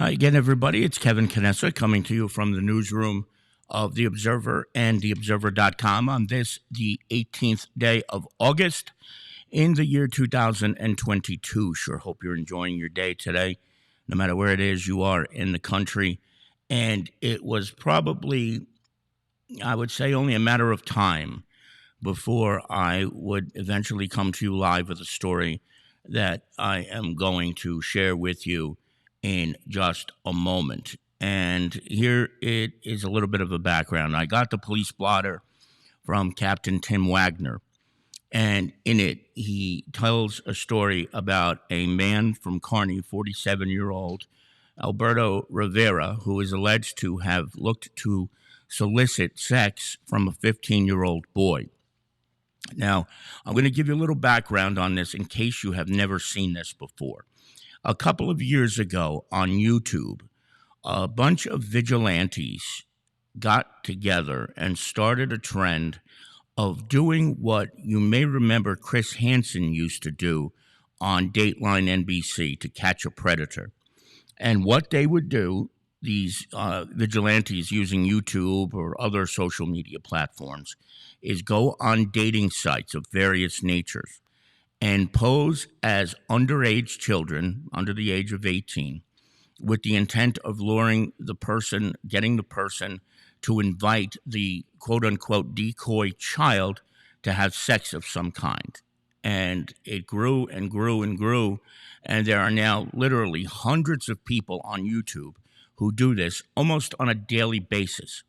Hi again, everybody. It's Kevin Canessa coming to you from the newsroom of The Observer and TheObserver.com on this, the 18th day of August in the year 2022. Sure hope you're enjoying your day today, no matter where it is you are in the country. And it was probably, I would say, only a matter of time before I would eventually come to you live with a story that I am going to share with you in just a moment. And here it is a little bit of a background. I got the police blotter from Captain Tim Wagner, and in it, he tells a story about a man from Kearny, 47-year-old Alberto Rivera, who is alleged to have looked to solicit sex from a 15-year-old boy. Now, I'm going to give you a little background on this in case you have never seen this before. A couple of years ago on YouTube, a bunch of vigilantes got together and started a trend of doing what you may remember Chris Hansen used to do on Dateline NBC, To Catch a Predator. And what they would do, these vigilantes using YouTube or other social media platforms, is go on dating sites of various natures and pose as underage children under the age of 18 with the intent of luring the person, getting the person to invite the quote-unquote decoy child to have sex of some kind. And it grew and grew and grew, and there are now literally hundreds of people on YouTube who do this almost on a daily basis.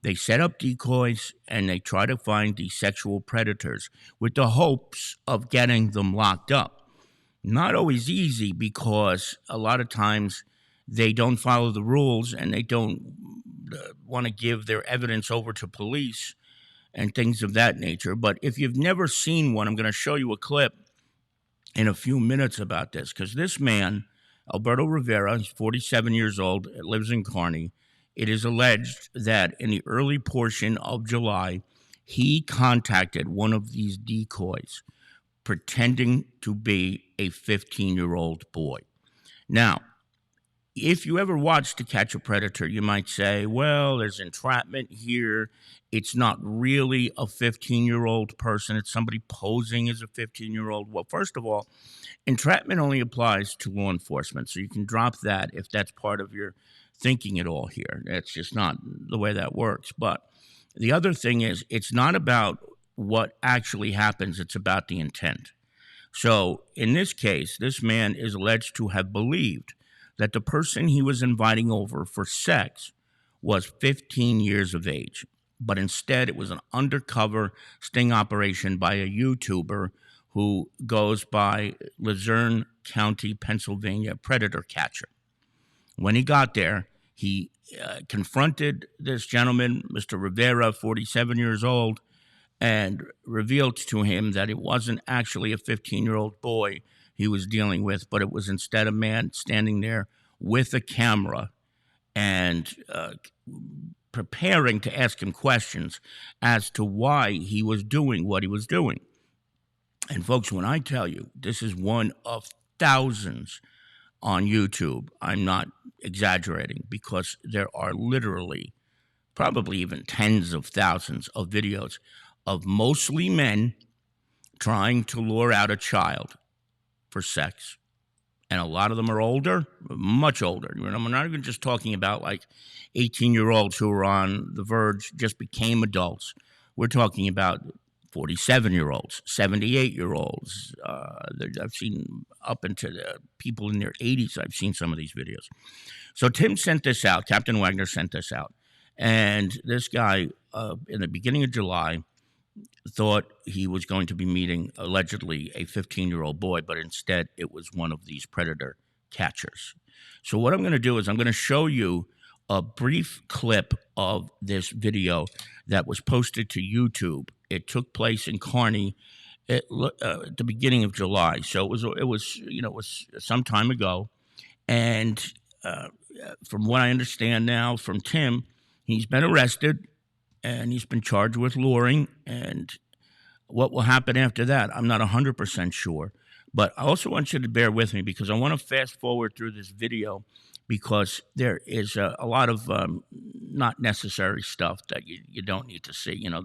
They set up decoys and they try to find these sexual predators with the hopes of getting them locked up. Not always easy, because a lot of times they don't follow the rules and they don't want to give their evidence over to police and things of that nature. But if you've never seen one, I'm going to show you a clip in a few minutes about this, because this man, Alberto Rivera, he's 47 years old, lives in Kearny. It is alleged that in the early portion of July, he contacted one of these decoys pretending to be a 15-year-old boy. Now, if you ever watched To Catch a Predator, you might say, well, there's entrapment here. It's not really a 15-year-old person. It's somebody posing as a 15-year-old. Well, first of all, entrapment only applies to law enforcement, so you can drop that if that's part of your thinking at all here. That's just not the way that works. But the other thing is, it's not about what actually happens. It's about the intent. So in this case, this man is alleged to have believed that the person he was inviting over for sex was 15 years of age. But instead, it was an undercover sting operation by a YouTuber who goes by Luzerne County, Pennsylvania Predator Catcher. When he got there, he confronted this gentleman, Mr. Rivera, 47 years old, and revealed to him that it wasn't actually a 15-year-old boy he was dealing with, but it was instead a man standing there with a camera and preparing to ask him questions as to why he was doing what he was doing. And folks, when I tell you, this is one of thousands on YouTube, I'm not exaggerating, because there are literally probably even tens of thousands of videos of mostly men trying to lure out a child for sex. And a lot of them are older, much older. We're not even just talking about like 18-year-olds who are on the verge, just became adults. We're talking about 47-year-olds, 78-year-olds. I've seen up into the people in their 80s. I've seen some of these videos. So Tim sent this out. Captain Wagner sent this out. And this guy, in the beginning of July, thought he was going to be meeting, allegedly, a 15-year-old boy, but instead it was one of these predator catchers. So what I'm going to do is I'm going to show you a brief clip of this video that was posted to YouTube. It took place in Kearny at the beginning of July, so it was some time ago. And from what I understand now from Tim, he's been arrested and he's been charged with luring. And what will happen after that, I'm not 100% sure. But I also want you to bear with me because I want to fast forward through this video because there is a lot of not necessary stuff that you don't need to see. You know,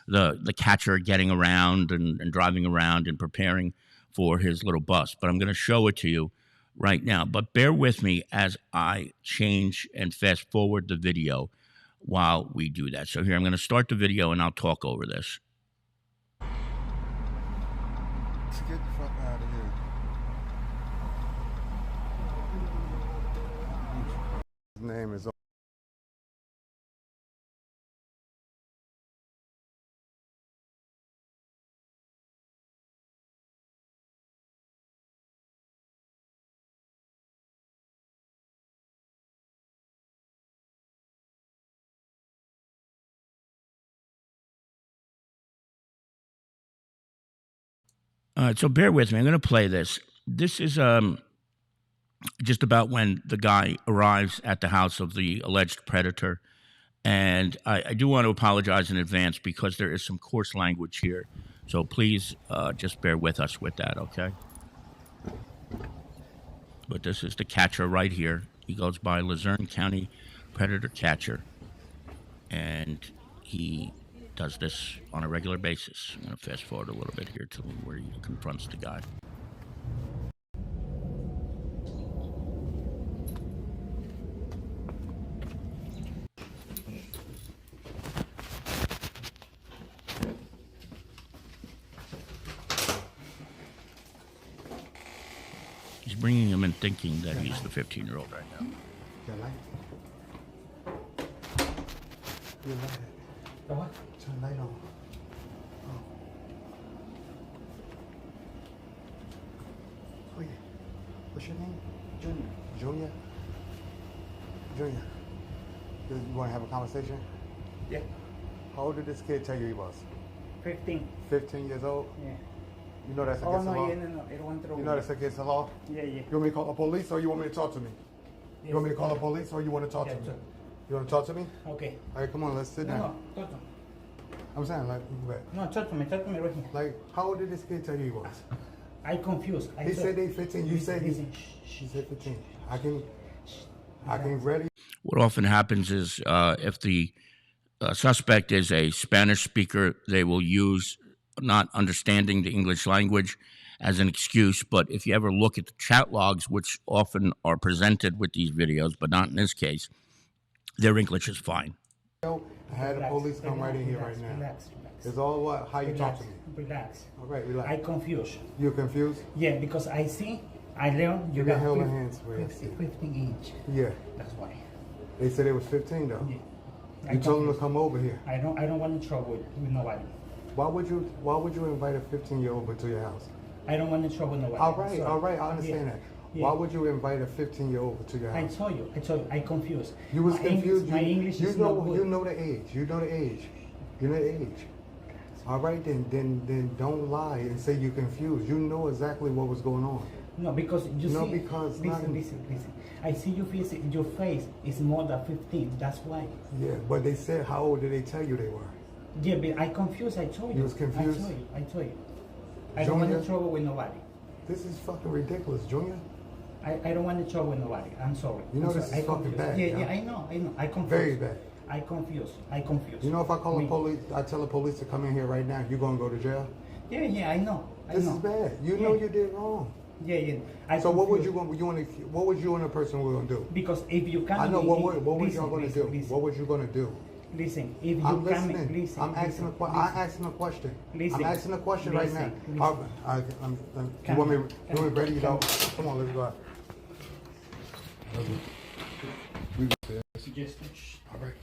the catcher getting around and driving around and preparing for his little bus. But I'm going to show it to you right now. But bear with me as I change and fast forward the video while we do that. So here, I'm going to start the video and I'll talk over this. Let's get the fuck out of here. His name is. All right, so bear with me. I'm going to play this. This is just about when the guy arrives at the house of the alleged predator. And I do want to apologize in advance because there is some coarse language here. So please just bear with us with that, okay? But this is the catcher right here. He goes by Luzerne County Predator Catcher. And he does this on a regular basis. I'm going to fast forward a little bit here to where he confronts the guy. He's bringing him in thinking that he's the 15-year-old right now. Your light. Your light. The what? Turn the light on. Oh. Oh yeah. What's your name? Junior. Junior? Junior. You want to have a conversation? Yeah. How old did this kid tell you he was? 15. 15 years old? Yeah. You know that's Oh, against the law? no, I don't want to. You know that's against the law? Yeah. You want me to call the police or you want me to talk to me? Yes. You want me to call the police or you want to talk to me? Sure. You want to talk to me? Okay. All right, come on, let's sit down. No, talk to me. I'm saying, like, No, talk to me right here. like, how old did this kid tell you he was? I confused. He said they 15. You said he. Listen. She said 15. I can ready. What often happens is if the suspect is a Spanish speaker, they will use not understanding the English language as an excuse. But if you ever look at the chat logs, which often are presented with these videos, but not in this case, their English is fine. I had the police come right in here right now. Relax. It's all what? How you talk to me? Relax. All right, relax. I confused. You're confused? Yeah, because I learned you Get got held in hands for it. 15 inch. Yeah. That's why. They said it was 15 though. Yeah. You told them to come over here. I don't want in trouble with nobody. Why would you invite a 15-year-old over to your house? I don't want in trouble with nobody. All right, I understand that. Yeah. Why would you invite a 15-year-old over to your I house? told you, I confused. You was confused. My English is not good. You know the age. You know the age. You know the age. All right, then don't lie and say you're confused. You know exactly what was going on. No, because you No, see. because listen. I see your face is more than 15. That's why. Yeah, but they said how old did they tell you they were? Yeah, but I confused. I told you. You was confused? I told you. I don't want in Junior? trouble with nobody. This is fucking ridiculous, Junior. I don't want in trouble with nobody. I'm sorry. You know I'm this sorry. is fucking confused. bad, Yeah, yeah? I know. I confused. Very bad. I confused. You know, if I call the police, I tell the police to come in here right now, you gonna go to jail? Yeah, I know. This is bad. You know you did wrong. Yeah. So what would you want? What would you and the person were gonna do? Because if you come, I know what were y'all gonna do? Listen. What was you gonna do? Listen, if you I'm come, listening. listen. I'm asking a question. I'm asking a question. Listen. I'm asking a question right now. Listen. You want me ready to go? Come on, let's go out. We got this. All right.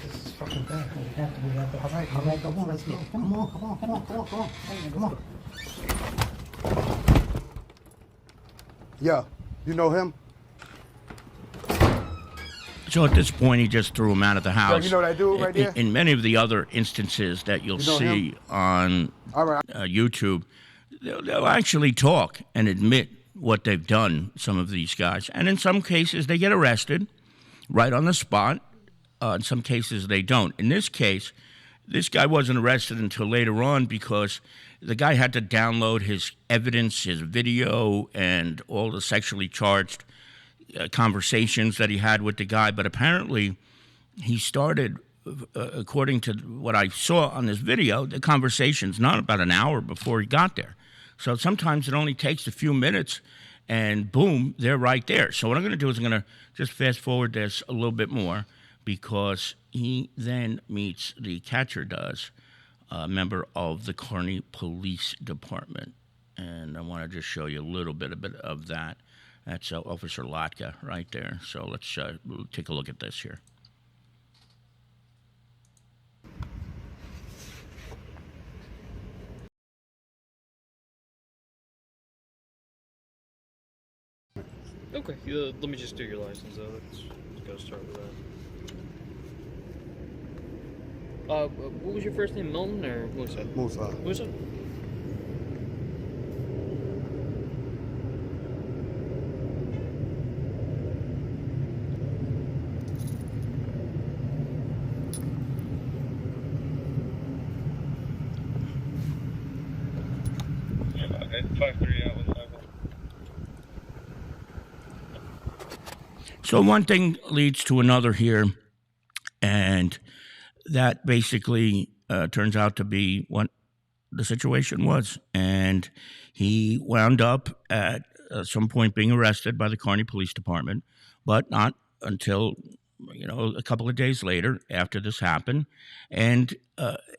This is fucking bad. We have to. All right, come on, let's go. Come on. Yeah, you know him? So at this point, he just threw him out of the house. you know that dude right there? In many of the other instances that you'll You know see on All right. YouTube, they'll actually talk and admit what they've done, some of these guys. And in some cases, they get arrested right on the spot. In some cases, they don't. In this case, this guy wasn't arrested until later on because the guy had to download his evidence, his video, and all the sexually charged conversations that he had with the guy. But apparently, he started, according to what I saw on this video, the conversation's not about an hour before he got there. So sometimes it only takes a few minutes, and boom, they're right there. So what I'm going to do is I'm going to just fast forward this a little bit more, because he then meets the catcher does, a member of the Kearny Police Department. And I want to just show you a little bit of that. That's Officer Latka right there. So let's take a look at this here. Okay, let me just do your license though. Let's go start with that. What was your first name, Milton, or what was that? Musa. Musa? Okay, 5-3 out with 5. So one thing leads to another here, and that basically turns out to be what the situation was. And he wound up at some point being arrested by the Kearny Police Department, but not until, a couple of days later after this happened. And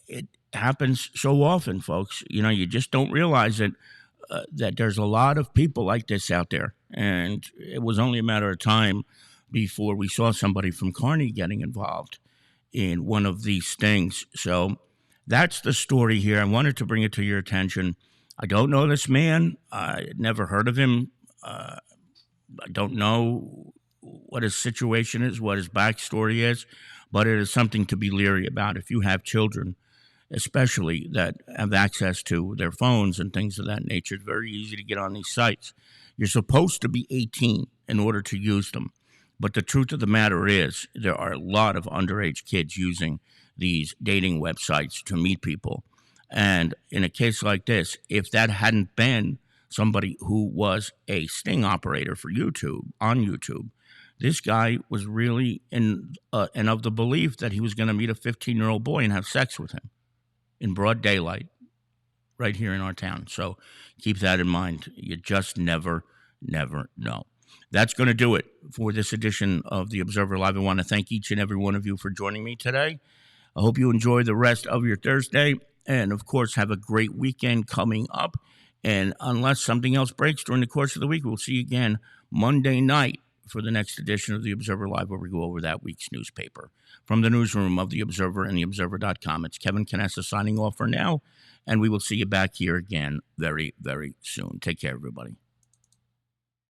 it happens so often, folks. You just don't realize it, that there's a lot of people like this out there. And it was only a matter of time before we saw somebody from Kearny getting involved in one of these things. So that's the story here. I wanted to bring it to your attention. I don't know this man. I never heard of him. I don't know what his situation is, what his backstory is, but it is something to be leery about. If you have children, especially that have access to their phones and things of that nature, it's very easy to get on these sites. You're supposed to be 18 in order to use them. But the truth of the matter is there are a lot of underage kids using these dating websites to meet people. And in a case like this, if that hadn't been somebody who was a sting operator for YouTube, on YouTube, this guy was really and of the belief that he was going to meet a 15-year-old boy and have sex with him in broad daylight right here in our town. So keep that in mind. You just never know. That's going to do it for this edition of the Observer Live. I want to thank each and every one of you for joining me today. I hope you enjoy the rest of your Thursday, and of course, have a great weekend coming up. And unless something else breaks during the course of the week, we'll see you again Monday night for the next edition of the Observer Live, where we go over that week's newspaper. From the newsroom of the Observer and theobserver.com, it's Kevin Canessa signing off for now, and we will see you back here again very, very soon. Take care, everybody.